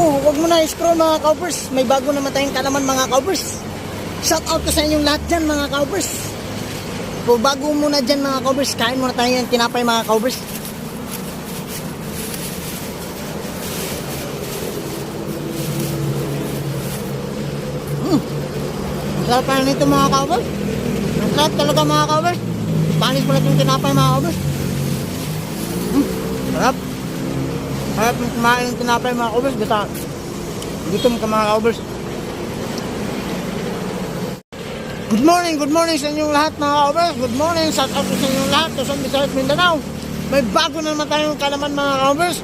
Huwag mo na i-scroll mga cowbers. May bago naman tayong kalaman mga cowbers. Shout out ko sa inyong lahat dyan mga cowbers. Kung bago muna dyan mga cowbers, kain muna tayo yung tinapay mga cowbers. Sarap pa nito mga cowbers. Ang sarap talaga mga cowbers. Panis mo lang yung tinapay mga cowbers. Sarap. Sarap yung kumain ng tinapay mga cowbers. Basta gutom ka mga cowbers. Good morning sa inyong lahat mga cowbers. Good morning, shout out sa inyong lahat. Luzon, Visayas, Mindanao. May bago na naman tayong kalaman mga cowbers.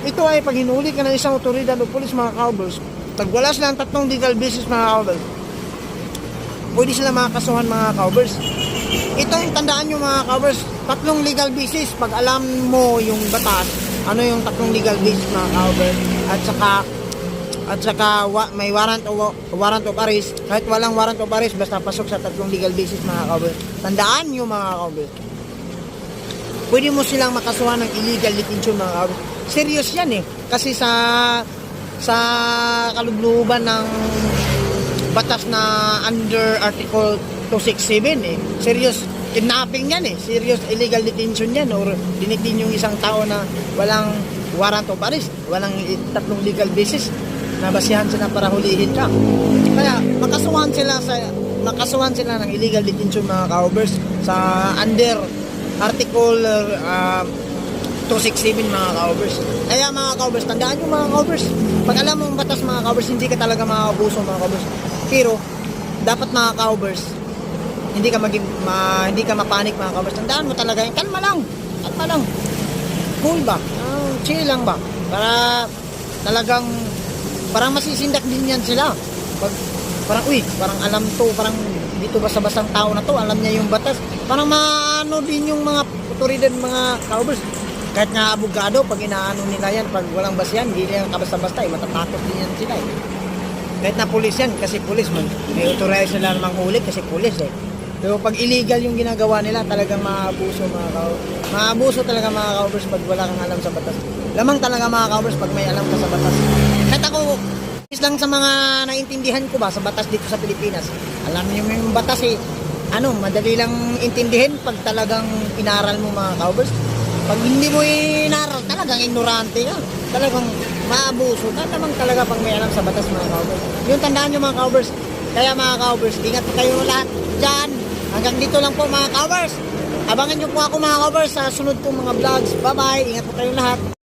Ito ay pag hinuli ka ng isang otoridad o pulis mga cowbers, tagwala sila ng 3 legal basis mga cowbers, pwede sila makakasuhan mga cowbers. Itong tandaan nyo mga cowbers, 3 legal basis. Pag alam mo yung batas, ano yung 3 legal basis mga cowbers, at saka may warrant of arrest. Kahit walang warrant of arrest, basta pasok sa 3 legal basis mga cowbers. Tandaan nyo mga cowbers, pwede mo silang makasuhan ng illegal detention mga cowbers. Serious yan eh, kasi sa kalubluban ng batas na under Article 267 eh. Serious kidnapping yan eh. Serious illegal detention yan, or dinitin yung isang tao na walang warrant of arrest, walang 3 legal basis na basihan sila para hulihin ka. Kaya makasuhan sila ng illegal detention mga cowbers sa under Article 267 mga cowbers. Kaya mga cowbers, tandaan nyo mga cowbers, pag alam mo ang batas mga cowbers, hindi ka talaga makakabuso mga cowbers. Pero dapat mga cowbers, hindi ka mapanik mga cowbers. Tandaan mo talaga, kalma lang, cool ba, chill lang ba, para talagang parang masisindak din yan sila. Parang alam to, parang dito basta-bastang tao na to, alam niya yung batas. Parang maano din yung mga otoridad mga cowbers. Kahit nga abogado, pag inaano nila yan, pag walang basihan, hindi nila kabasta-basta eh, matatakot din yan sila eh. Kahit na pulis yan, kasi pulis man, may authorize sila namang huli kasi pulis eh. Pero pag illegal yung ginagawa nila, talagang maabuso mga cowbers. Maabuso talaga mga cowbers pag wala kang alam sa batas. Lamang talaga mga cowbers pag may alam ka sa batas. Kahit ako, lang sa mga naintindihan ko ba sa batas dito sa Pilipinas. Alam niyo yung batas eh, madali lang intindihin pag talagang inaral mo mga cowbers. Pag hindi mo inaral, talagang ignorante ka. Talagang maabuso ka naman talaga pag may alam sa batas mga cowbers. Yung tandaan nyo mga cowbers. Kaya mga cowbers, ingat po kayo lahat dyan. Hanggang dito lang po mga cowbers. Abangan nyo po ako mga cowbers sa sunod kong mga vlogs. Bye bye, ingat po kayo lahat.